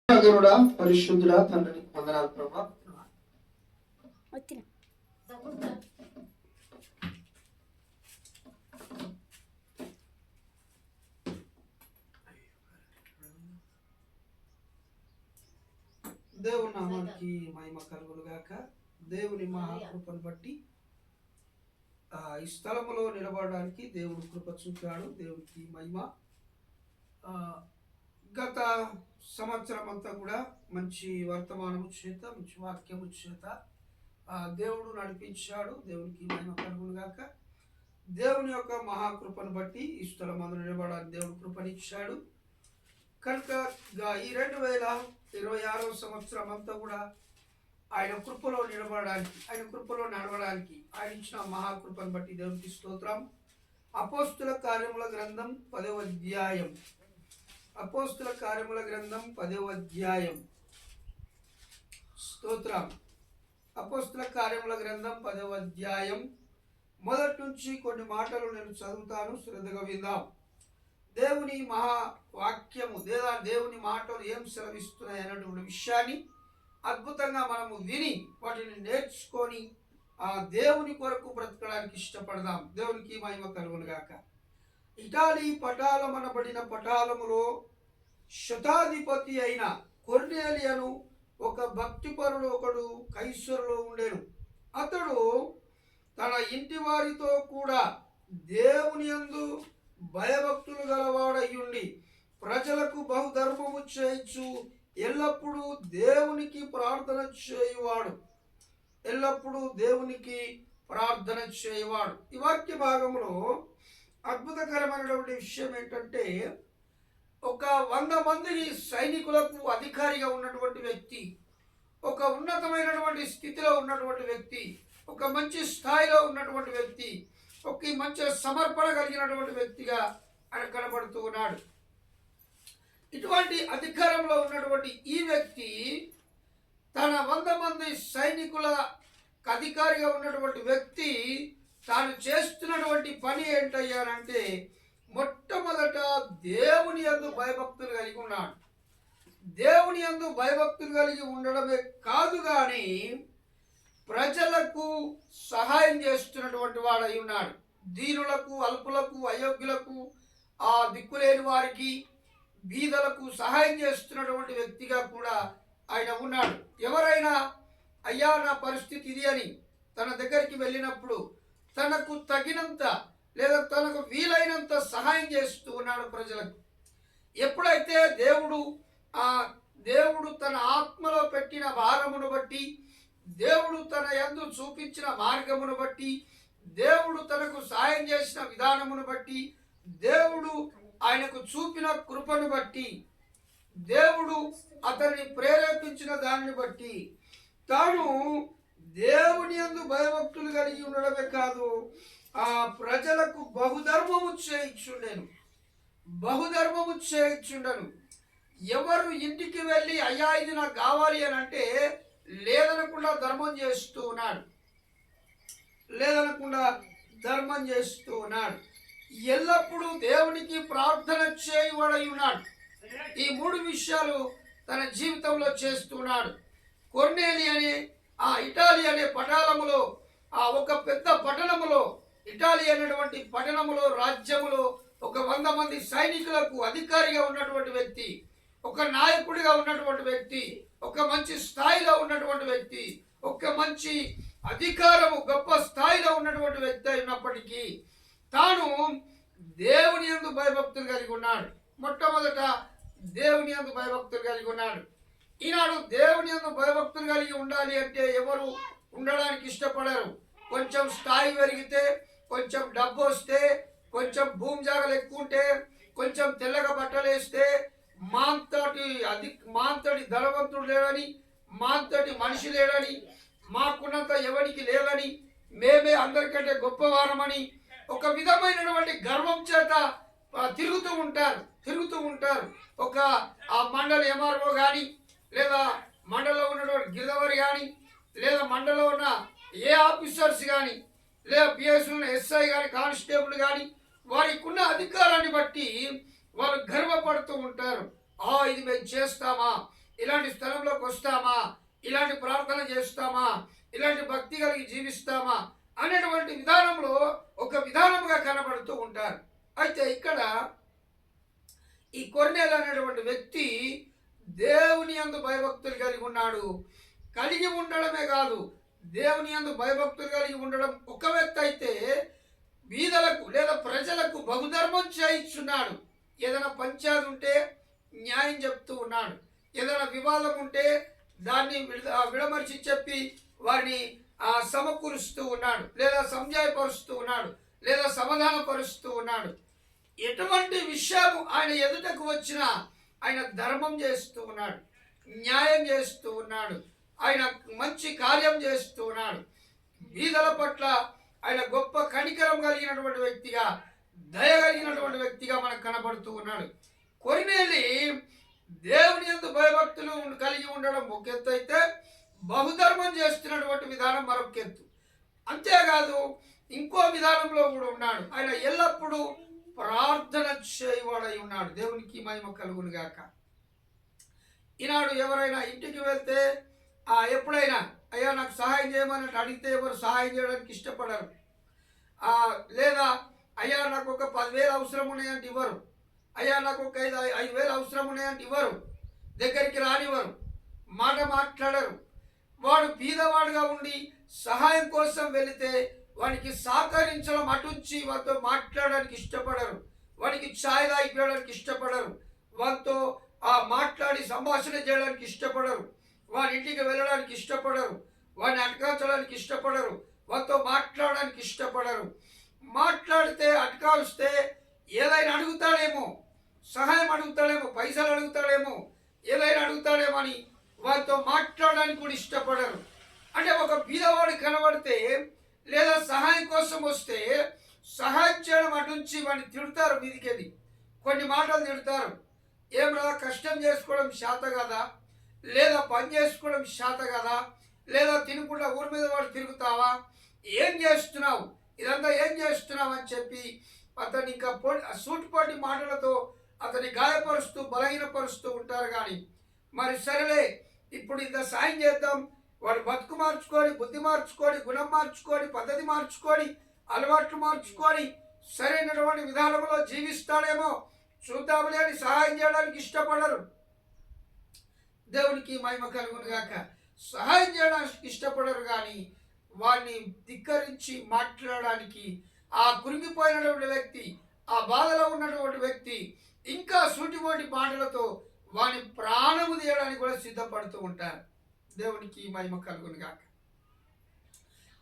దేవుడా పరిశుద్ధుడా తండ్రి వందనాలు ప్రభా. దేవుని నామానికి మహిమ కలుగును గాక. దేవుని మహాకృపను బట్టి ఈ స్థలములో నిలబడడానికి దేవుడు కృప చూపాడు. దేవునికి మహిమ. గత సంవత్సరం అంతా కూడా మంచి వర్తమానము చేత, మంచి వాక్యము చేత దేవుడు నడిపించాడు. దేవునికి మహిమ కలుగును గాక. దేవుని యొక్క మహాకృపను బట్టి ఈ స్థలం అందరూ నిలబడడానికి దేవుడు కృపనిచ్చాడు. కనుక ఈ 2026వ సంవత్సరం అంతా కూడా ఆయన కృపలో నిలబడడానికి, ఆయన కృపలో నడవడానికి ఆయన ఇచ్చిన మహాకృపను బట్టి దేవునికి స్తోత్రం. అపోస్తుల కార్యముల గ్రంథం 10వ అధ్యాయం. అపోస్తుల కార్యముల గ్రంథం 10వ అధ్యాయం. స్తోత్రం. అపోస్తుల కార్యముల గ్రంథం 10వ అధ్యాయం మొదటి నుంచి కొన్ని మాటలు నేను చదువుతాను, శ్రద్ధగా విందాం. దేవుని మహావాక్యము, దేవుని మాటలు ఏం సెలవిస్తున్నాయి అన్నటువంటి విషయాన్ని అద్భుతంగా మనము విని వాటిని నేర్చుకొని ఆ దేవుని కొరకు బ్రతకడానికి ఇష్టపడదాం. దేవునికి మహిమ కలుగును గాక. ఇటాలీ పటాలమనబడిన పటాలములో శతాధిపతి అయిన కొర్నేలియను ఒక భక్తిపరుడు ఒకడు కైసరులో ఉండెను. అతడు తన ఇంటి వారితో కూడా దేవుని యందు భయభక్తులు గలవాడయ్యుండి ప్రజలకు బహుధర్మము చేయించు ఎల్లప్పుడూ దేవునికి ప్రార్థన చేయువాడు. ఎల్లప్పుడూ దేవునికి ప్రార్థన చేయువాడు. ఈ వాక్య భాగంలో అద్భుతకరమైనటువంటి విషయం ఏంటంటే, ఒక 100 మందిని సైనికులకు అధికారిగా ఉన్నటువంటి వ్యక్తి, ఒక ఉన్నతమైనటువంటి స్థితిలో ఉన్నటువంటి వ్యక్తి, ఒక మంచి స్థాయిలో ఉన్నటువంటి వ్యక్తి, ఒక మంచి సమర్పణ కలిగినటువంటి వ్యక్తిగా ఆయన కనబడుతూ ఉన్నాడు. ఇటువంటి అధికారంలో ఉన్నటువంటి ఈ వ్యక్తి తన 100 మంది సైనికుల అధికారిగా ఉన్నటువంటి వ్యక్తి తాను చేస్తున్నటువంటి పని ఏంటయ్యానంటే, మొట్టమొదట దేవుని యందు భయభక్తులు కలిగి ఉన్నాడు. దేవుని యందు భయభక్తులు కలిగి ఉండడమే కాదు కానీ ప్రజలకు సహాయం చేస్తున్నటువంటి వాడై ఉన్నాడు. దీనులకు, అల్పులకు, అయోగ్యులకు, ఆ దిక్కులేని వారికి, బీదలకు సహాయం చేస్తున్నటువంటి వ్యక్తిగా కూడా ఆయన ఉన్నాడు. ఎవరైనా అయ్యా నా పరిస్థితి ఇది అని తన దగ్గరికి వెళ్ళినప్పుడు తనకు తగినంత లేదా తనకు వీలైనంత సహాయం చేస్తూ ఉన్నాడు ప్రజలకు. ఎప్పుడైతే దేవుడు తన ఆత్మలో పెట్టిన భారమును బట్టి, దేవుడు తన యందు చూపించిన మార్గమును బట్టి, దేవుడు తనకు సాయం చేసిన విధానమును బట్టి, దేవుడు ఆయనకు చూపిన కృపను బట్టి, దేవుడు అతన్ని ప్రేరేపించిన దానిని బట్టి తాను దేవుని యందు భయభక్తులు కలిగి ఉండడమే కాదు, ఆ ప్రజలకు బహుధర్మము చేయించుండను. ఎవరు ఇంటికి వెళ్ళి అయ్యా ఇది నాకు కావాలి అని అంటే లేదనకుండా ధర్మం చేస్తూ ఉన్నాడు. ఎల్లప్పుడూ దేవునికి ప్రార్థన చేయబడి ఉన్నాడు. ఈ 3 విషయాలు తన జీవితంలో చేస్తున్నాడు. కొర్నేలి అనే ఇటాలీ అనే పట్టణములో, ఒక పెద్ద పట్టణములో, ఇటాలీ అనేటువంటి పట్టణములో, రాజ్యములో ఒక 100 మంది సైనికులకు అధికారిగా ఉన్నటువంటి వ్యక్తి, ఒక నాయకుడిగా ఉన్నటువంటి వ్యక్తి, ఒక మంచి స్థాయిలో ఉన్నటువంటి వ్యక్తి, ఒక మంచి అధికారము గొప్ప స్థాయిలో ఉన్నటువంటి వ్యక్తి అయినప్పటికీ తాను దేవుని యందు భయభక్తులు కలిగి ఉన్నాడు. మొట్టమొదట దేవుని యందు భయభక్తులు కలిగి ఉన్నాడు. ఈనాడు దేవుని యందు భయభక్తులు కలిగి ఉండాలి అంటే ఎవరు ఉండడానికి ఇష్టపడరు. కొంచెం స్థాయి పెరిగితే, కొంచెం డబ్బు వస్తే, కొంచెం భూమి జాగలు ఎక్కువ ఉంటే, కొంచెం తెల్లగా బట్టలు వేస్తే మాంతటి ధనవంతుడు లేడని, మాంతటి మనిషి లేడని, మాకున్నంత ఎవరికి లేదని, మేమే అందరికంటే గొప్పవారమని ఒక విధమైనటువంటి గర్వం చేత తిరుగుతూ ఉంటారు. ఒక ఆ మండల ఎంఆర్ఓ కానీ, లేదా మండలంలో ఉన్నటువంటి గిరిదవరి కానీ, లేదా మండలంలో ఉన్న ఏ ఆఫీసర్స్ కానీ, లేదా పిఎస్ ఉన్న ఎస్ఐ కానీ, కానిస్టేబుల్ కానీ, వారికి ఉన్న అధికారాన్ని బట్టి వారు గర్వపడుతూ ఉంటారు. ఇది మేము చేస్తామా, ఇలాంటి స్థలంలోకి వస్తామా, ఇలాంటి ప్రార్థన చేస్తామా, ఇలాంటి భక్తి కలిగి జీవిస్తామా అనేటువంటి విధానంలో ఒక విధానముగా కనబడుతూ ఉంటారు. అయితే ఇక్కడ ఈ కొర్నేలు అనేటువంటి వ్యక్తి దేవుని యందు భయభక్తులు కలిగి ఉన్నాడు. కలిగి ఉండడమే కాదు, దేవుని యందు భయభక్తులు కలిగి ఉండడం ఒక వ్యక్తి అయితే, బీదలకు లేదా ప్రజలకు బహుధర్మం చేయిస్తున్నాడు. ఏదైనా పంచాయతీ ఉంటే న్యాయం చెప్తూ ఉన్నాడు. ఏదైనా వివాదం ఉంటే దాన్ని విడమర్చి చెప్పి వారిని సమకూరుస్తూ ఉన్నాడు, లేదా సంజాయపరుస్తూ ఉన్నాడు, లేదా సమాధానపరుస్తూ ఉన్నాడు. ఎటువంటి విషయము ఆయన ఎదుటకు వచ్చినా ఆయన ధర్మం చేస్తూ ఉన్నాడు, న్యాయం చేస్తూ ఉన్నాడు, ఆయన మంచి కార్యం చేస్తూ ఉన్నాడు. బీదల పట్ల ఆయన గొప్ప కనికరం కలిగినటువంటి వ్యక్తిగా, దయ కలిగినటువంటి వ్యక్తిగా మనకు కనబడుతూ ఉన్నాడు. కొర్నేలి దేవుని యందు భయభక్తులు కలిగి ఉండడం ఒక ఎత్తు అయితే, బహుధర్మం చేస్తున్నటువంటి విధానం మరొక ఎత్తు. అంతేకాదు ఇంకో విధానంలో కూడా ఉన్నాడు. ఆయన ఎల్లప్పుడూ ప్రార్థన చేయవాడై ఉన్నాడు. దేవునికి మహిమ కలుగును గాక. ఈనాడు ఎవరైనా ఇంటికి వెళ్తే ఎప్పుడైనా అయ్యా నాకు సహాయం చేయమని అడిగితే ఎవరు సహాయం చేయడానికి ఇష్టపడరు. లేదా అయ్యా నాకు ఒక 10,000 అవసరం ఉన్నాయంటే ఇవ్వరు. అయ్యా నాకు ఒక 5,000 అవసరం ఉన్నాయంటే ఇవ్వరు. దగ్గరికి రానివ్వరు, మాట మాట్లాడరు. వాడు బీదవాడుగా ఉండి సహాయం కోసం వెళితే వానికి సహకరించడం అటుంచి వారితో మాట్లాడడానికి ఇష్టపడరు. వానికి ఛాయ్ తాగిపోయడానికి ఇష్టపడరు. వారితో మాట్లాడి సంభాషణ చేయడానికి ఇష్టపడరు. వారి ఇంటికి వెళ్ళడానికి ఇష్టపడరు. వారిని అటకాల్చడానికి ఇష్టపడరు. వారితో మాట్లాడడానికి ఇష్టపడరు. మాట్లాడితే అటకాల్స్తే ఏదైనా అడుగుతాడేమో, సహాయం అడుగుతాడేమో, పైసలు అడుగుతాడేమో, ఏదైనా అడుగుతాడేమో అని వారితో మాట్లాడడానికి కూడా ఇష్టపడరు. అంటే ఒక బీదవాడు కనబడితే లేదా సహాయం కోసం వస్తే సహాయం చేయడం అటుంచి వాడిని తిడతారు. మీదికెళ్ళి కొన్ని మాటలు తిడతారు. ఏమరా కష్టం చేసుకోవడం శాత కదా, లేదా పని చేసుకోవడం శాత కదా, లేదా తినకుండా ఊరి మీద వాడు తిరుగుతావా, ఏం చేస్తున్నావు, ఇదంతా ఏం చేస్తున్నావు అని చెప్పి అతన్ని ఇంకా సూటిపాటి మాటలతో అతన్ని గాయపరుస్తూ బలహీనపరుస్తూ ఉంటారు. కానీ మరి సరేలే ఇప్పుడు ఇంత సాయం చేద్దాం, వాడు బతుకు మార్చుకొని, బుద్ధి మార్చుకొని, గుణం మార్చుకొని, పద్ధతి మార్చుకొని, అలవాట్లు మార్చుకొని సరైనటువంటి విధానంలో జీవిస్తాడేమో చూద్దాములే అని సహాయం చేయడానికి ఇష్టపడరు. దేవునికి మహిమ కలుగును గాక. సహాయం చేయడానికి ఇష్టపడరు, కానీ వాడిని ధిక్కరించి మాట్లాడడానికి కురిగిపోయినటువంటి వ్యక్తి, ఆ బాధలో ఉన్నటువంటి వ్యక్తి ఇంకా సూటిపోటి మాటలతో వాని ప్రాణము తీయడానికి కూడా సిద్ధపడుతూ ఉంటారు. దేవునికి మహిమ కలుగును గాక.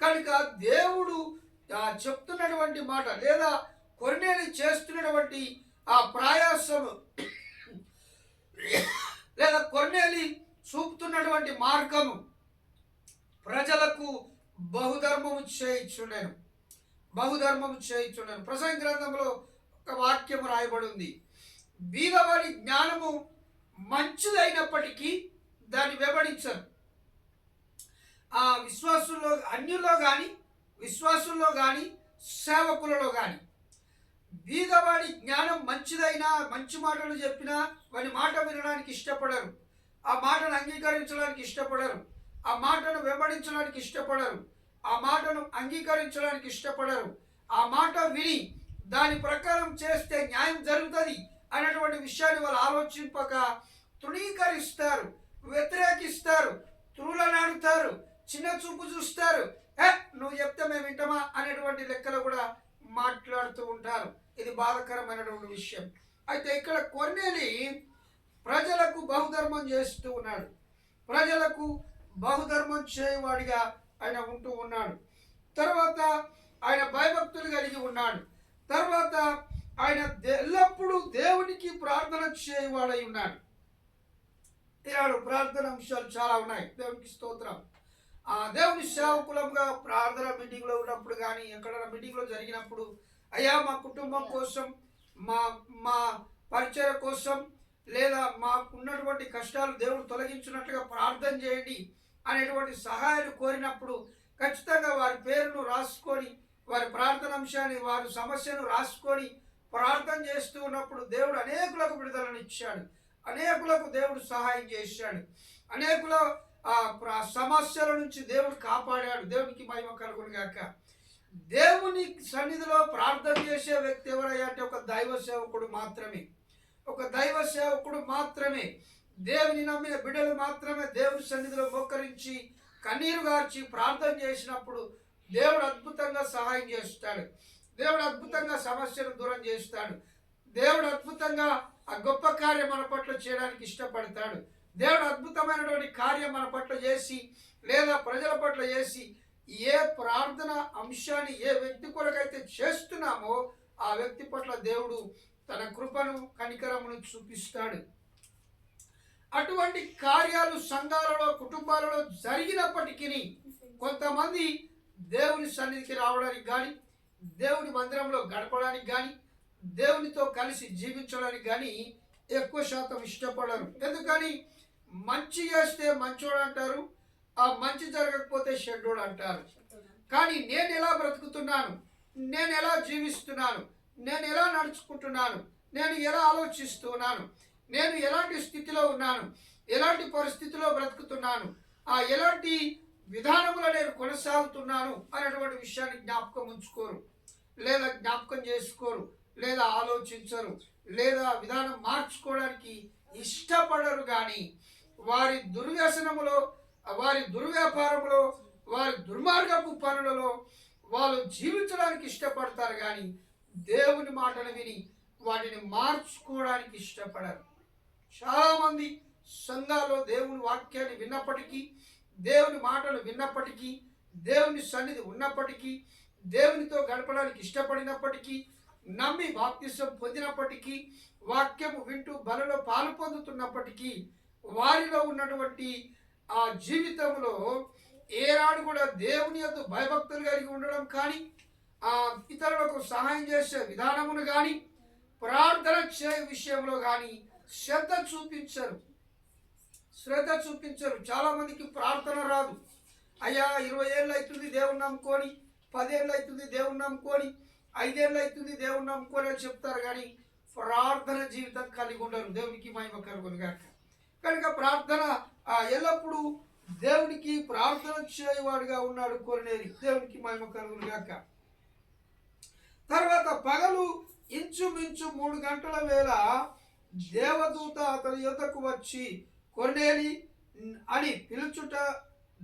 కనుక దేవుడు చెప్తున్నటువంటి మాట లేదా కొర్నేలి చేస్తున్నటువంటి ప్రయాసము లేదా కొర్నేలి చూపుతున్నటువంటి మార్గము ప్రజలకు బహుధర్మము చేయించున్నాను, బహుధర్మము చేయించున్నాను. ప్రసంగి గ్రంథంలో ఒక వాక్యము రాయబడి ఉంది. బీదవాడి జ్ఞానము మంచిదైనప్పటికీ దాన్ని వెంబడించరు. విశ్వాసుల్లో, అన్యుల్లో కానీ, విశ్వాసుల్లో కానీ, సేవకులలో కానీ బీదవాడి జ్ఞానం మంచిదైనా, మంచి మాటలు చెప్పినా వాడి మాట వినడానికి ఇష్టపడరు. ఆ మాటను అంగీకరించడానికి ఇష్టపడరు. ఆ మాటను వెంబడించడానికి ఇష్టపడరు. ఆ మాటను అంగీకరించడానికి ఇష్టపడరు. ఆ మాట విని దాని ప్రకారం చేస్తే న్యాయం జరుగుతుంది అనేటువంటి విషయాన్ని వాళ్ళు ఆలోచింపక తృణీకరిస్తారు, వ్యతిరేకిస్తారు, త్రూలనాడుతారు, చిన్న చూపు చూస్తారు. నువ్వు చెప్తే మేము వింటామా అనేటువంటి లెక్కలు కూడా మాట్లాడుతూ ఉంటారు. ఇది బాధాకరమైనటువంటి విషయం. అయితే ఇక్కడ కొర్నేలి ప్రజలకు బహుధర్మం చేస్తూ ఉన్నాడు. ప్రజలకు బహుధర్మం చేయవాడిగా ఆయన ఉంటూ ఉన్నాడు. తర్వాత ఆయన భయభక్తులు కలిగి ఉన్నాడు. తర్వాత ఆయన ఎల్లప్పుడూ దేవునికి ప్రార్థన చేయవాడై ఉన్నాడు. ఈనాడు ప్రార్థన అంశాలు చాలా ఉన్నాయి. దేవునికి స్తోత్రం. దేవుని సేవకులంగా ప్రార్థన మీటింగ్లో ఉన్నప్పుడు కానీ, ఎక్కడైనా మీటింగ్లో జరిగినప్పుడు అయ్యా మా కుటుంబం కోసం, మా పరిచయ కోసం, లేదా మాకున్నటువంటి కష్టాలు దేవుడు తొలగించినట్లుగా ప్రార్థన చేయండి అనేటువంటి సహాయాలు కోరినప్పుడు ఖచ్చితంగా వారి పేరును రాసుకొని, వారి ప్రార్థన అంశాన్ని, వారి సమస్యను రాసుకొని ప్రార్థన చేస్తూ ఉన్నప్పుడు దేవుడు అనేకులకు విడుదలను ఇచ్చాడు. అనేకులకు దేవుడు సహాయం చేశాడు. అనేకుల సమస్యల నుంచి దేవుడు కాపాడాడు. దేవునికి మహిమ కలుగును గాక. దేవుని సన్నిధిలో ప్రార్థన చేసే వ్యక్తి ఎవరయ్యా అంటే ఒక దైవ సేవకుడు మాత్రమే. ఒక దైవ సేవకుడు మాత్రమే. దేవుని నమ్మిన బిడ్డలు మాత్రమే దేవుని సన్నిధిలో మోకరించి కన్నీరు గార్చి ప్రార్థన చేసినప్పుడు దేవుడు అద్భుతంగా సహాయం చేస్తాడు. దేవుడు అద్భుతంగా సమస్యను దూరం చేస్తాడు. దేవుడు అద్భుతంగా ఆ గొప్ప కార్యం మన పట్ల చేయడానికి ఇష్టపడతాడు. దేవుడు అద్భుతమైనటువంటి కార్యం మన పట్ల చేసి లేదా ప్రజల పట్ల చేసి ఏ ప్రార్థన అంశాన్ని ఏ వ్యక్తి కొరకైతే చేస్తున్నామో ఆ వ్యక్తి పట్ల దేవుడు తన కృపను కనికరమును చూపిస్తాడు. అటువంటి కార్యాలు సంఘాలలో కుటుంబాలలో జరిగినప్పటికీ కొంతమంది దేవుని సన్నిధికి రావడానికి కానీ దేవుని మందిరంలో గడపడానికి కానీ దేవునితో కలిసి జీవించడానికి కానీ ఎక్కువ శాతం ఇష్టపడరు. ఎందుకని మంచి చేస్తే మంచోడు అంటారు, ఆ మంచి జరగకపోతే షెడ్డోడు అంటారు. కానీ నేను ఎలా బ్రతుకుతున్నాను, నేను ఎలా జీవిస్తున్నాను, నేను ఎలా నడుచుకుంటున్నాను, నేను ఎలా ఆలోచిస్తున్నాను, నేను ఎలాంటి స్థితిలో ఉన్నాను, ఎలాంటి పరిస్థితిలో బ్రతుకుతున్నాను, ఎలాంటి విధానంలో నేను కొనసాగుతున్నాను అనేటువంటి విషయాన్ని జ్ఞాపకం ఉంచుకోరు, లేదా జ్ఞాపకం చేసుకోరు, లేదా ఆలోచించరు, లేదా విధానం మార్చుకోవడానికి ఇష్టపడరు. కానీ వారి దుర్వ్యసనములో, వారి దుర్వ్యాపారంలో, వారి దుర్మార్గపు పనులలో వాళ్ళు జీవించడానికి ఇష్టపడతారు. కానీ దేవుని మాటలు విని వాటిని మార్చుకోవడానికి ఇష్టపడరు. చాలామంది సంఘాల్లో దేవుని వాక్యాన్ని విన్నప్పటికీ, దేవుని మాటలు విన్నప్పటికీ, దేవుని సన్నిధి ఉన్నప్పటికీ, దేవునితో గడపడానికి ఇష్టపడినప్పటికీ, నమ్మి బాప్తిసం పొందినప్పటికీ, వాక్యము వింటూ బలలో పాలు పొందుతున్నప్పటికీ వారిలో ఉన్నటువంటి ఆ జీవితంలో ఏనాడు కూడా దేవుని యందు భయభక్తులు కలిగి ఉండడం కానీ, ఇతరులకు సహాయం చేసే విధానమును కానీ, ప్రార్థన చేయ విషయంలో కానీ శ్రద్ధ చూపించరు. చాలామందికి ప్రార్థన రాదు. అయ్యా 20 ఏళ్ళు అవుతుంది దేవుని నమ్ముకొని, 10 ఏళ్ళు అవుతుంది దేవుని నమ్ముకొని, 5 ఏళ్ళు అవుతుంది దేవుని నమ్ముకొని అని చెప్తారు. కానీ ప్రార్థన జీవితం కలిగి ఉండరు. దేవునికి మహిమ కలుగును గాక. కనుక ప్రార్థన ఎల్లప్పుడూ దేవునికి ప్రార్థన చేయవాడుగా ఉన్నాడు కొర్నేలి. దేవునికి మహిమ కలుగును గాక. తర్వాత పగలు ఇంచుమించు 3 గంటల వేళ దేవదూత అతని యొద్దకు వచ్చి కొర్నేలి అని పిలుచుట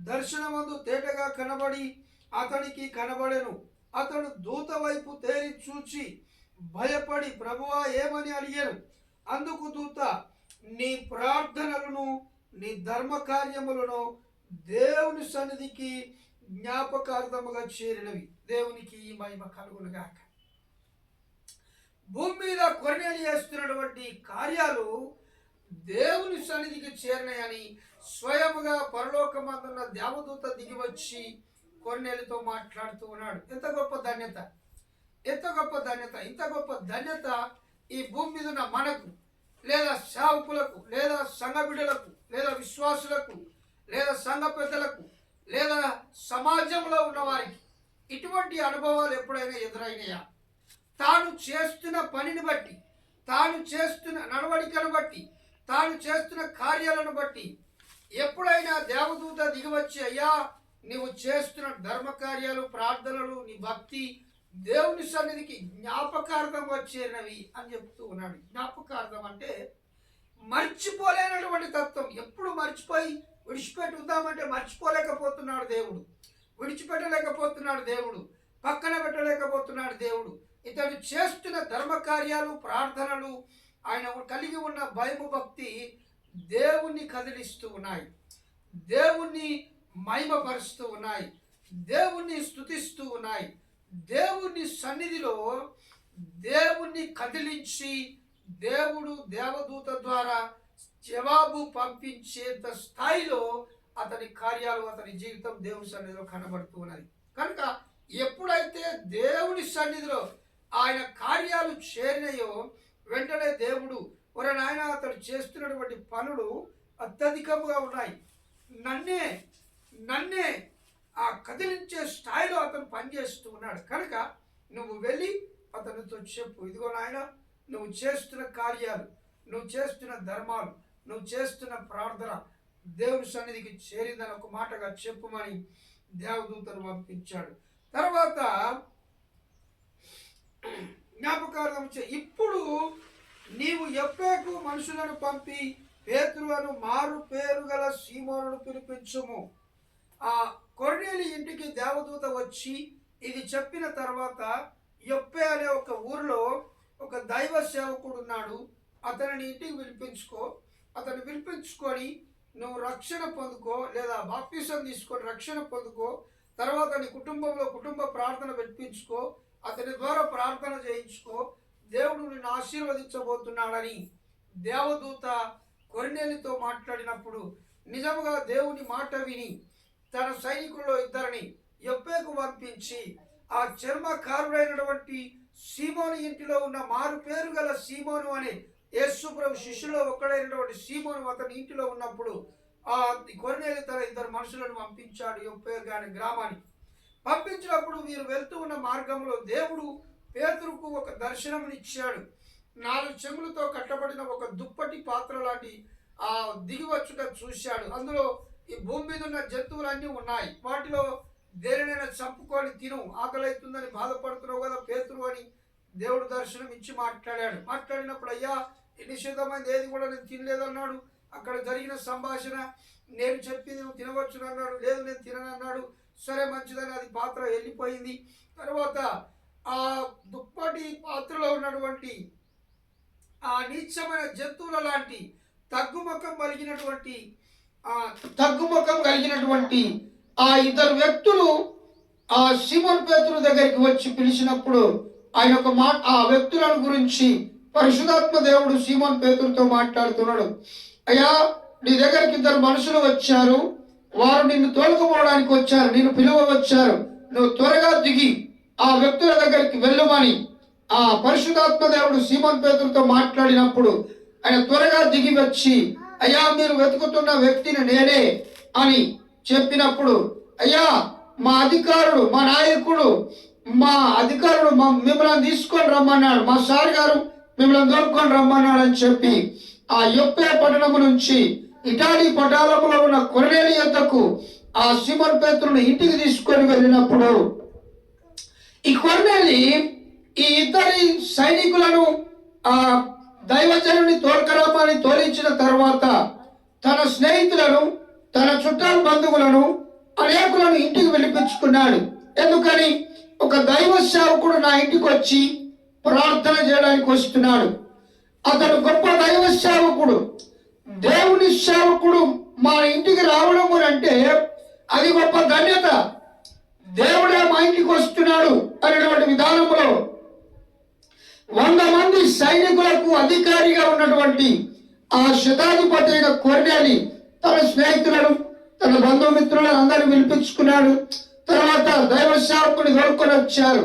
దర్శనమందు తేటగా కనబడి అతనికి కనబడెను. అతడు దూత వైపు తేరి చూచి భయపడి ప్రభువా ఏమని అడిగాను. అందుకు దూత, నీ ప్రార్థనలను నీ ధర్మ కార్యములను దేవుని సన్నిధికి జ్ఞాపకార్థముగా చేరినవి. దేవునికి ఈ మహిమ కలుగునుగాక. భూమి మీద కొర్నేలి చేస్తున్నటువంటి కార్యాలు దేవుని సన్నిధికి చేరినాయని స్వయముగా పరలోకమందున్న దేవదూత దిగి వచ్చి కొర్నేలితో మాట్లాడుతూ ఉన్నాడు. ఎంత గొప్ప ధన్యత, ఎంత గొప్ప ధన్యత! ఇంత గొప్ప ధన్యత ఈ భూమి మీద ఉన్న మనకు, లేదా సేవకులకు, లేదా సంఘ బిడ్డలకు, లేదా విశ్వాసులకు, లేదా సంఘ పెద్దలకు, లేదా సమాజంలో ఉన్న వారికి ఇటువంటి అనుభవాలు ఎప్పుడైనా ఎదురైనాయా? తాను చేస్తున్న పనిని బట్టి, తాను చేస్తున్న నడవడికను బట్టి, తాను చేస్తున్న కార్యాలను బట్టి ఎప్పుడైనా దేవదూత దిగివచ్చి, అయ్యా నీవు చేస్తున్న ధర్మ కార్యాలు, ప్రార్థనలు, నీ భక్తి దేవుని సన్నిధికి జ్ఞాపకార్థం వచ్చేనవి అని చెప్తూ ఉన్నాడు. జ్ఞాపకార్థం అంటే మర్చిపోలేనటువంటి తత్వం. ఎప్పుడు మర్చిపోయి విడిచిపెట్టి ఉందామంటే మర్చిపోలేకపోతున్నాడు దేవుడు, విడిచిపెట్టలేకపోతున్నాడు దేవుడు, పక్కన పెట్టలేకపోతున్నాడు దేవుడు. ఇతడు చేస్తున్న ధర్మ కార్యాలు, ప్రార్థనలు, ఆయన కలిగి ఉన్న భయము, భక్తి దేవుణ్ణి కదిలిస్తూ ఉన్నాయి, దేవుణ్ణి మహిమపరుస్తూ ఉన్నాయి, దేవుణ్ణి స్తుతిస్తూ ఉన్నాయి. దేవుని సన్నిధిలో దేవుణ్ణి కదిలించి దేవుడు దేవదూత ద్వారా జవాబు పంపించేంత స్థాయిలో అతని కార్యాలు, అతని జీవితం దేవుని సన్నిధిలో కనబడుతూ ఉన్నది. కనుక ఎప్పుడైతే దేవుని సన్నిధిలో ఆయన కార్యాలు చేరినాయో వెంటనే దేవుడు, ఒరే నాయన అతడు చేస్తున్నటువంటి పనులు అత్యధికంగా ఉన్నాయి, నన్నే ఆ కదిలించే స్థాయిలో అతను పనిచేస్తూ ఉన్నాడు. కనుక నువ్వు వెళ్ళి అతనితో చెప్పు, ఇదిగో నాయన నువ్వు చేస్తున్న కార్యాలు, నువ్వు చేస్తున్న ధర్మాలు, నువ్వు చేస్తున్న ప్రార్థన దేవుని సన్నిధికి చేరిందని ఒక మాటగా చెప్పుమని దేవదూతను పంపించాడు. తర్వాత జ్ఞాపకార్థం ఇప్పుడు నీవు యొప్పేకు మనుషులను పంపి పేతురును మారు పేరు గల సీమోనును పిలిపించుము. ఆ కొర్నేలి ఇంటికి దేవదూత వచ్చి ఇది చెప్పిన తర్వాత యొప్పే అనే ఒక ఊరిలో ఒక దైవ సేవకుడు ఉన్నాడు, అతనిని ఇంటికి పిలిపించుకో, అతన్ని పిలిపించుకొని నువ్వు రక్షణ పొందుకో, లేదా బాప్తిసం తీసుకొని రక్షణ పొందుకో, తర్వాత నీ కుటుంబంలో కుటుంబ ప్రార్థన పెట్టించుకో, అతని ద్వారా ప్రార్థన చేయించుకో, దేవుడు నిన్ను ఆశీర్వదించబోతున్నాడని దేవదూత కొర్నేలితో మాట్లాడినప్పుడు నిజముగా దేవుని మాట విని తన సైనికుల్లో ఇద్దరిని యొప్పేకు పంపించి ఆ చర్మకారుడైనటువంటి సీమోను ఇంటిలో ఉన్న మారు పేరు గల సీమోను అనే యేసుప్రభు శిష్యులో ఒక్కడైనటువంటి సీమోను అతని ఇంటిలో ఉన్నప్పుడు ఆ కొర్నేలి తన ఇద్దరు మనుషులను పంపించాడు యొప్పే అనే గ్రామానికి. పంపించినప్పుడు వీరు వెళ్తూ ఉన్న మార్గంలో దేవుడు పేతురుకు ఒక దర్శనమునిచ్చాడు. 4 చెంగులతో కట్టబడిన ఒక దుప్పటి పాత్ర లాంటి ఆ దిగివచ్చుట చూశాడు. అందులో ఈ భూమి మీద ఉన్న జంతువులన్నీ ఉన్నాయి, వాటిలో దేనినైనా చంపుకొని తిను, ఆకలి అవుతుందని బాధపడుతున్నావు కదా పేతురు అని దేవుడు దర్శనం ఇచ్చి మాట్లాడినప్పుడు అయ్యా నిషిద్ధమైంది ఏది కూడా నేను తినలేదన్నాడు. అక్కడ జరిగిన సంభాషణ నేను చెప్పింది నువ్వు తినవచ్చు అన్నాడు, లేదు నేను తిననన్నాడు. సరే మంచిదని అది పాత్ర వెళ్ళిపోయింది. తర్వాత ఆ దుప్పటి పాత్రలో ఉన్నటువంటి ఆ నీచమైన జంతువుల లాంటి తగ్గుముఖం కలిగినటువంటి ఆ ఇద్దరు వ్యక్తులు ఆ సీమోను పేతురు దగ్గరికి వచ్చి పిలిచినప్పుడు ఆయన ఒక మాట ఆ వ్యక్తులను గురించి పరిశుద్ధాత్మ దేవుడు సీమోను పేతురుతో మాట్లాడుతున్నాడు. అయ్యా నీ దగ్గరికి ఇద్దరు మనుషులు వచ్చారు, వారు నిన్ను తోలుకుపోవడానికి వచ్చారు, నిన్ను పిలువ వచ్చారు, నువ్వు త్వరగా దిగి ఆ వ్యక్తుల దగ్గరికి వెళ్ళమని ఆ పరిశుద్ధాత్మ దేవుడు సీమోను పేతురుతో మాట్లాడినప్పుడు ఆయన త్వరగా దిగి వచ్చి అయ్యా మీరు వెతుకుతున్న వ్యక్తిని నేనే అని చెప్పినప్పుడు అయ్యా మా అధికారుడు మా నాయకుడు మిమ్మల్ని తీసుకొని రమ్మన్నాడు, మా సార్ గారు మిమ్మల్ని దొరుకుని రమ్మన్నాడు అని చెప్పి ఆ యొప్పే పట్టణము నుంచి ఇటాలీ పటాలములో ఉన్న కొర్నేలి యొద్దకు ఆ సీమోను పేతురుని ఇంటికి తీసుకొని వెళ్ళినప్పుడు ఈ కొర్నేలి ఈ ఇద్దరి సైనికులను ఆ దైవజనుని తోలుకరమ్మని తోలించిన తర్వాత తన స్నేహితులను తన చుట్టాల బంధువులను అనేకులను ఇంటికి పిలిపించుకున్నాడు. ఎందుకని ఒక దైవ సేవకుడు నా ఇంటికి వచ్చి ప్రార్థన చేయడానికి వస్తున్నాడు, అతను గొప్ప దైవ సేవకుడు, దేవుని సేవకుడు మా ఇంటికి రావడం అంటే అది గొప్ప ధన్యత. దేవుడే మా ఇంటికి వస్తున్నాడు అనేటువంటి విధానంలో 100 మంది సైనికులకు అధికారిగా ఉన్నటువంటి ఆ శతాధిపతి అయిన కొర్నేలి తన స్నేహితులను తన బంధుమిత్రులను అందరిని పిలిపించుకున్నాడు. తర్వాత దైవ సేవకుని దొరుకుని వచ్చారు.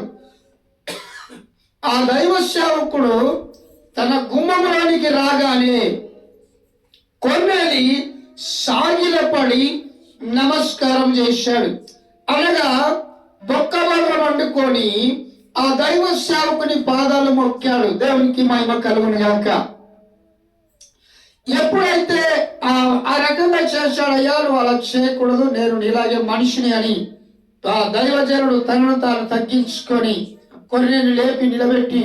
ఆ దైవ సేవకుడు తన గుమ్మములోనికి రాగానే కొర్నేలి సాగిలపడి నమస్కారం చేశాడు. అనగా బొక్కబర్ర వండుకొని ఆ దైవ సేవకుని పాదాలు మొక్కాడు. దేవునికి మహిమ కలుగును గాక. ఎప్పుడైతే ఆ రకంగా చేశాడయ్యా నువ్వు అలా చేయకూడదు, నేను ఇలాగే మనిషిని అని ఆ దైవజనుడు తనను తాను తగ్గించుకొని కొర్నేలిని లేపి నిలబెట్టి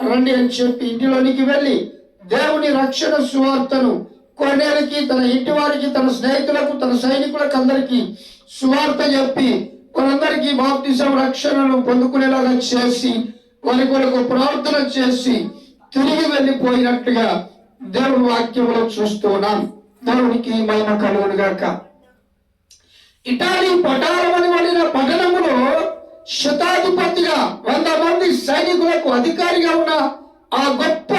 రండి అని చెప్పి ఇంటిలోనికి వెళ్ళి దేవుని రక్షణ సువార్తను కొర్నేలికి తన ఇంటి వారికి తన స్నేహితులకు తన సైనికులకు అందరికీ సువార్త చెప్పి వారందరికీ బాప్తిసం రక్షణను పొందుకునేలాగా చేసి వారి కొరకు ప్రార్థన చేసి తిరిగి వెళ్ళిపోయినట్టుగా దేవుని వాక్యంలో చూస్తున్నాం. దేవునికి మహిమ కలుగును గాక. ఇటాలీ పటాలమని వెళ్ళిన పట్టణములో శతాధిపతిగా 100 మంది సైనికులకు అధికారిగా ఉన్న ఆ గొప్ప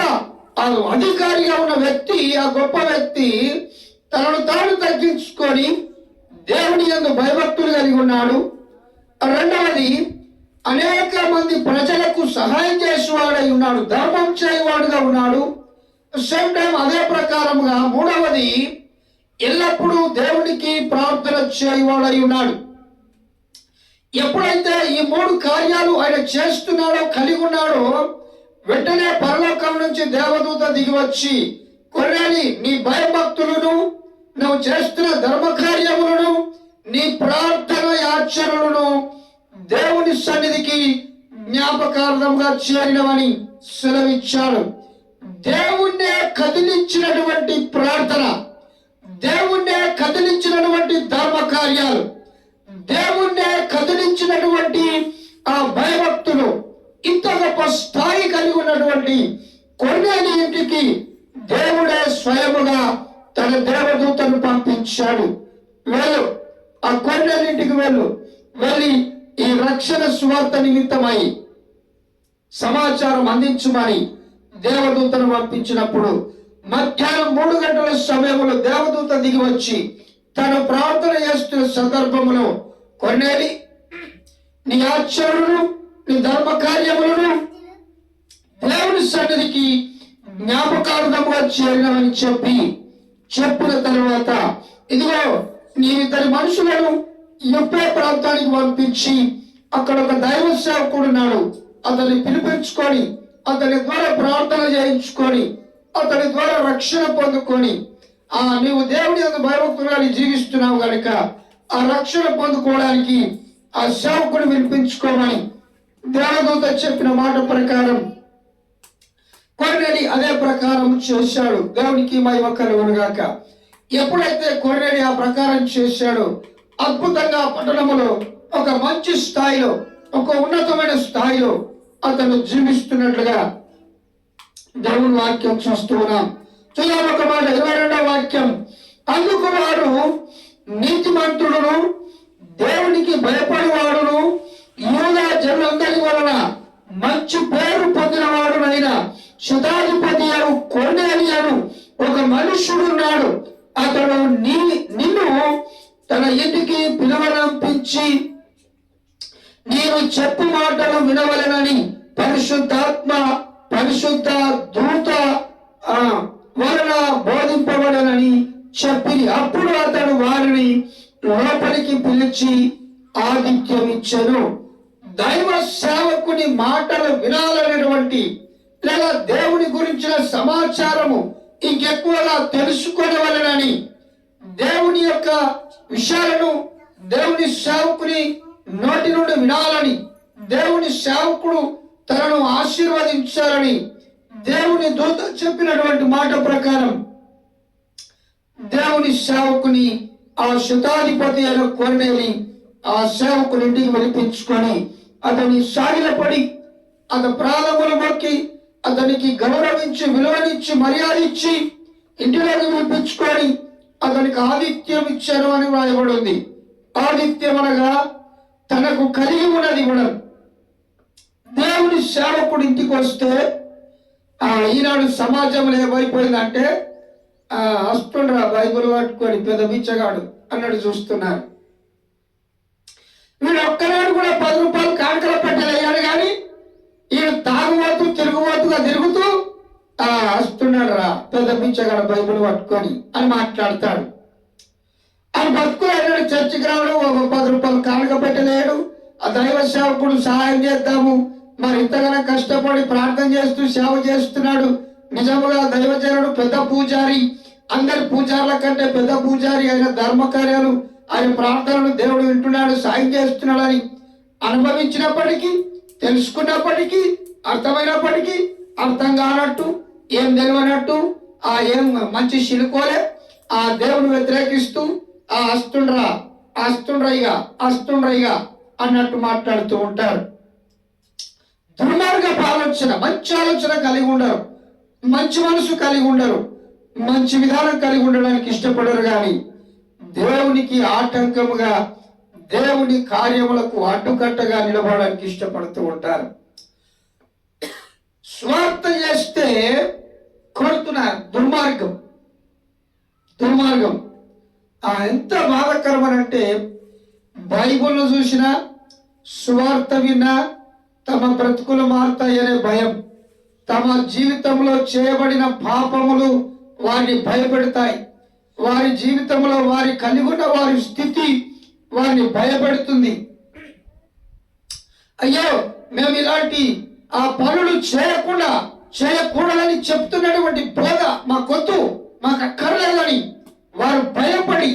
వ్యక్తి తనను తాను తగ్గించుకొని దేవుని యందు భయభక్తులు కలిగి ఉన్నాడు. రెండవది అనేక మంది ప్రజలకు సహాయం చేసేవాడై ఉన్నాడు, ధర్మం చేయవాడుగా ఉన్నాడు. సేమ్ టైం అదే ప్రకారముగా మూడవది ఎల్లప్పుడూ దేవునికి ప్రార్థన చేయవాడై ఉన్నాడు. ఎప్పుడైతే ఈ 3 కార్యాలు ఆయన చేస్తున్నాడో కలిగి ఉన్నాడో వెంటనే పరలోకం నుంచి దేవదూత దిగి వచ్చి కొర్నేలి, నీ భయభక్తులను, నువ్వు చేస్తున్న ధర్మ కార్యములను, నీ ప్రార్థన యాచనలను దేవుని సన్నిధికి జ్ఞాపకార్థంగా చేరినవని సెలవిచ్చాడు. దేవుణ్ణే కదిలించినటువంటి ప్రార్థన, దేవుణ్ణే కదిలించినటువంటి ధర్మ కార్యాలు, దేవుణ్ణే కదిలించినటువంటి ఆ భయభక్తులు, ఇంత గొప్ప స్థాయి కలిగి ఉన్నటువంటి కొర్నేలి ఇంటికి దేవుడే స్వయముగా తన దేవదూతను పంపించాడు. వెళ్ళు, ఆ కొర్నేలి ఇంటికి వెళ్ళి ఈ రక్షణ సువార్త నిమిత్తమై సమాచారం అందించమని దేవదూతను పంపించినప్పుడు మధ్యాహ్నం 3 గంటల సమయంలో దేవదూత దిగి వచ్చి తను ప్రార్థన చేస్తున్న సందర్భంలో, కొర్నేలి, నీ ఆచరణను, నీ ధర్మ కార్యములను దేవుని సన్నిధికి జ్ఞాపకార్థంగా చేరినవని చెప్పిన తర్వాత, ఇదిగో నీవిద్దరి మనుషులను యొప్పే ప్రాంతానికి పంపించి అక్కడ ఒక దైవ సేవకుడు ఉన్నాడు, అతన్ని పిలిపించుకొని అతని ద్వారా ప్రార్థన చేయించుకొని అతని ద్వారా రక్షణ పొందుకొని, నీవు దేవుని యందు భయభక్తులు జీవిస్తున్నావు కనుక ఆ రక్షణ పొందుకోవడానికి ఆ సేవకుడు వినిపించుకోమని దేవదూత చెప్పిన మాట ప్రకారం కొర్నేలి అదే ప్రకారం చేశాడు. దేవునికి మహిమ కలుగునుగాక. ఎప్పుడైతే కొర్నేలి ఆ ప్రకారం చేశాడో అద్భుతంగా పట్టణములో ఒక మంచి స్థాయిలో, ఒక ఉన్నతమైన స్థాయిలో అతను జీవిస్తున్నట్లుగా దేవుని వాక్యం చూస్తూ ఉన్నాం. చూద్దాం ఒక మాట, 22వ వాక్యం. అందుకు వాడు నీతిమంతుడును, దేవునికి భయపడేవాడును, యూదా జనులందరి వలన మంచి పేరు పొందినవాడునైన శతాధిపతి అను కొర్నేలి అను ఒక మనుష్యుడున్నాడు. అతడు నిన్ను తన ఇంటికి పిలువనంపించి నేను చెప్పు మాటలు వినవలెనని పరిశుద్ధ దూత వలన బోధింపబడనని చెప్పి, అప్పుడు అతడు వారిని లోపలికి పిలిచి ఆతిథ్యం ఇచ్చెను. దైవ సేవకుని మాటలు వినాలనేటువంటి లేదా దేవుని గురించిన సమాచారము ఇంకెక్కువగా తెలుసుకోవలనని, దేవుని యొక్క విషయాలను దేవుని సేవకుని నోటి నుండి వినాలని, దేవుని సేవకుడు తనను ఆశీర్వదించాలని దేవుని దూత చెప్పినటువంటి మాట ప్రకారం దేవుని సేవకుని ఆ శతాధిపతి అయిన కొర్నేలి ఆ సేవకుని ఇంటికి పిలిపించుకొని అతని సాగిలపడి అతని ప్రాణములు మొక్కి అతనికి గౌరవించి విలువనిచ్చి మర్యాద ఇచ్చి ఇంటిలోకి పిలిపించుకొని అతనికి ఆతిథ్యం ఇచ్చారు అని వ్రాయబడి ఉంది. ఆతిథ్యం అనగా తనకు కలిగి ఉన్నది ఇవ్వడం. దేవుని సేవకుడు ఇంటికి వస్తే ఈనాడు సమాజంలో ఏమైపోయిందంటే వస్తుండ్రా బైబిల్ పట్టుకొని పెద్ద బిచ్చగాడు అన్నట్టు చూస్తున్నారు. వీడు ఒక్కనాడు కూడా 10 రూపాయలు కానుకల పెట్టలేయాడు, కానీ ఈయన తాగుబోతూ తిరుగుబోతుగా తిరుగుతూ వస్తున్నాడు రా పెద్ద బిచ్చగాడు బైబిల్ పట్టుకొని అని మాట్లాడతాడు. ఆయన బతుకులు అయినాడు, చర్చికి రావడం, ఒక 10 రూపాయలు కానుక పెట్టలేడు. ఆ దైవ సేవకుడు సహాయం చేద్దాము, మరి ఇంతగానో కష్టపడి ప్రార్థన చేస్తూ సేవ చేస్తున్నాడు. నిజముగా దైవజనుడు పెద్ద పూజారి, అందరి పూజారుల కంటే పెద్ద పూజారి, ఆయన ధర్మకార్యాలు ఆయన ప్రార్థనలు దేవుడు వింటున్నాడు, సాయం చేస్తున్నాడని అనుభవించినప్పటికీ, తెలుసుకున్నప్పటికీ, అర్థమైనప్పటికీ అర్థం కానట్టు, ఏం తెలియనట్టు, ఏం మంచి శిలుకోలే దేవుని వ్యతిరేకిస్తూ అస్తుండ్రయ్యగా అన్నట్టు మాట్లాడుతూ ఉంటారు. దుర్మార్గపు ఆలోచన, మంచి ఆలోచన కలిగి ఉండరు, మంచి మనసు కలిగి ఉండరు, మంచి విధానం కలిగి ఉండడానికి ఇష్టపడరు, కానీ దేవునికి ఆటంకముగా, దేవుని కార్యములకు అడ్డుకట్టగా నిలబడడానికి ఇష్టపడుతూ ఉంటారు. స్వార్థ చేస్తే కొడుతున్నారు. దుర్మార్గం ఎంత బాధాకరమనంటే, బైబిల్ను చూసినా సువార్త విన్నా తమ బ్రతుకులు మారుతాయనే భయం, తమ జీవితంలో చేయబడిన పాపములు వారిని భయపెడతాయి. వారి జీవితంలో వారి కలిగి ఉన్న వారి స్థితి వారిని భయపెడుతుంది. అయ్యో మేము ఇలాంటి పనులు చేయకుండా చేయకూడదని చెప్తున్నటువంటి బోధ మాకొద్దు, మాకు అక్కర్లేదని వారు భయపడి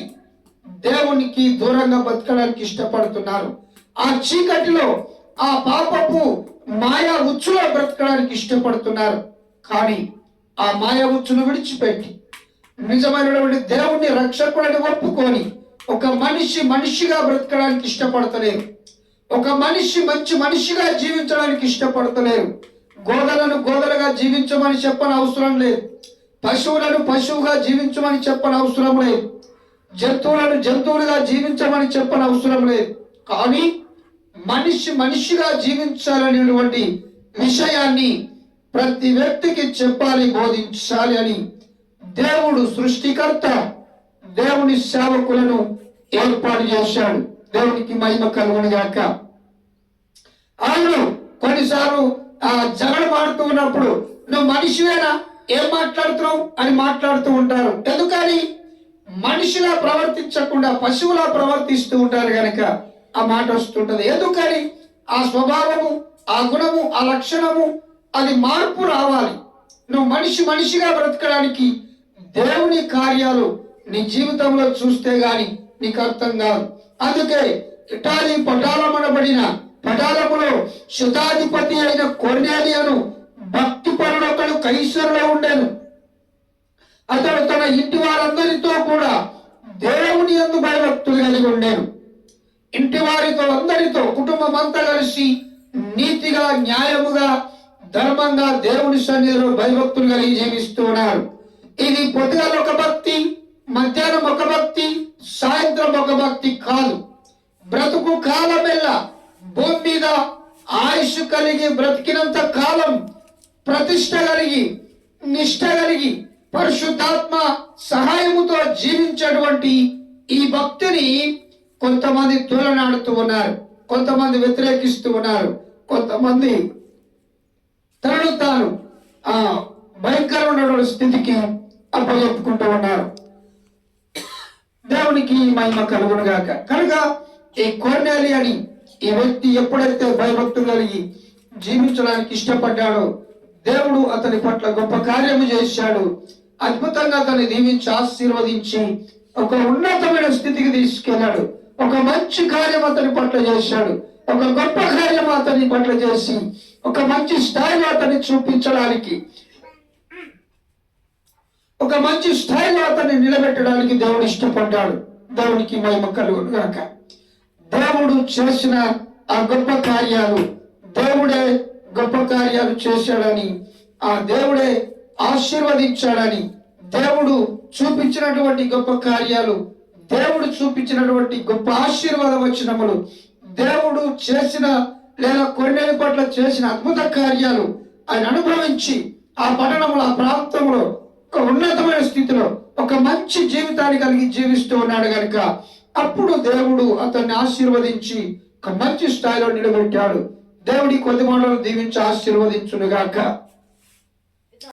దేవునికి దూరంగా బతకడానికి ఇష్టపడుతున్నారు. ఆ చీకటిలో, ఆ పాపపు మాయా ఉచ్చులో బ్రతకడానికి ఇష్టపడుతున్నారు. కానీ ఆ మాయా ఉచ్చును విడిచిపెట్టి నిజమైనటువంటి దేవుణ్ణి రక్షకుడని ఒప్పుకొని ఒక మనిషి మనిషిగా బ్రతకడానికి ఇష్టపడతలేరు. ఒక మనిషి మంచి మనిషిగా జీవించడానికి ఇష్టపడతలేరు. గోదలను గోదలుగా జీవించమని చెప్పని అవసరం లేదు. పశువులను పశువుగా జీవించమని చెప్పని అవసరం లేదు. జంతువులను జంతువులుగా జీవించమని చెప్పని అవసరం లేదు. కానీ మనిషి మనిషిగా జీవించాలనేటువంటి విషయాన్ని ప్రతి వ్యక్తికి చెప్పాలి, బోధించాలి అని దేవుడు సృష్టికర్త దేవుని సేవకులను ఏర్పాటు చేశాడు. దేవునికి మహిమ కలుగును గాక. వాళ్ళు కొన్నిసార్లు జగడమాడుతూ ఉన్నప్పుడు నువ్వు మనిషివేనా, ఏం మాట్లాడుతున్నావు అని మాట్లాడుతూ ఉంటారు. ఎందుకని? మనిషిలా ప్రవర్తించకుండా పశువులా ప్రవర్తిస్తూ ఉంటారు కనుక ఆ మాట వస్తుంటది. ఎందుకని? ఆ స్వభావము, ఆ గుణము, ఆ లక్షణము అది మార్పు రావాలి. నువ్వు మనిషి మనిషిగా బ్రతకడానికి దేవుని కార్యాలు నీ జీవితంలో చూస్తే గాని నీకు అర్థం కాదు. అందుకే ఇటాలీ పటాలమనబడిన పటాలములో శతాధిపతి అయిన కొర్నేలియను భక్తి పరుడొకడు కైసరులో ఉండెను. అతడు తన ఇంటి వారందరితో కూడా దేవుని యందు భయభక్తులు కలిగి ఉండేను. ఇంటి వారితో అందరితో కుటుంబం అంతా కలిసి నీతిగా, న్యాయముగా, ధర్మంగా దేవుని సన్నిధిలో భయభక్తులు కలిగి జీవిస్తూ ఉన్నారు. ఇది పొద్దుగాల ఒక భక్తి, మధ్యాహ్నం ఒక భక్తి, సాయంత్రం ఒక భక్తి కాదు. బ్రతుకు కాలమెల్లా భూమి మీద ఆయుష్ కలిగి బ్రతికినంత కాలం ప్రతిష్ట కలిగి, నిష్ట కలిగి, పరిశుద్ధాత్మ సహాయముతో జీవించేటువంటి ఈ భక్తిని కొంతమంది తూలనాడుతూ ఉన్నారు, కొంతమంది వ్యతిరేకిస్తూ ఉన్నారు, కొంతమంది తనను తాను భయంకరమైన స్థితికి అప్పచెప్పుకుంటూ ఉన్నారు. దేవునికి మహిమ కలుగును గాక. కనుక ఈ కొర్నేలి అని ఈ వ్యక్తి ఎప్పుడైతే భయభక్తులు కలిగి జీవించడానికి ఇష్టపడ్డాడో దేవుడు అతని పట్ల గొప్ప కార్యము చేశాడు. అద్భుతంగా అతన్ని దీవించి ఆశీర్వదించి ఒక ఉన్నతమైన స్థితికి తీసుకెళ్లాడు. ఒక మంచి కార్యం అతని పట్ల చేశాడు. ఒక గొప్ప కార్యం అతని పట్ల చేసి ఒక మంచి స్థాయిలో అతన్ని చూపించడానికి, ఒక మంచి స్థాయిలో అతన్ని నిలబెట్టడానికి దేవుడు ఇష్టపడ్డాడు. దేవునికి మహిమ కలుగును గాక. దేవుడు చేసిన ఆ గొప్ప కార్యాలు, దేవుడే గొప్ప కార్యాలు చేశాడని, ఆ దేవుడే ఆశీర్వదించాడని, దేవుడు చూపించినటువంటి గొప్ప కార్యాలు, దేవుడు చూపించినటువంటి గొప్ప ఆశీర్వాద వచనములు, దేవుడు చేసిన లేదా కొన్నేళ్ళ పట్ల చేసిన అద్భుత కార్యాలు ఆయన అనుభవించి ఆ పట్టణంలో, ఆ ప్రాంతంలో ఒక ఉన్నతమైన స్థితిలో ఒక మంచి జీవితాన్ని కలిగి జీవిస్తూ ఉన్నాడు కనుక అప్పుడు దేవుడు అతన్ని ఆశీర్వదించి ఒక మంచి స్థాయిలో నిలబెట్టాడు. దేవుడి కొద్ది మాటలు దీవించి ఆశీర్వదించునుగాక.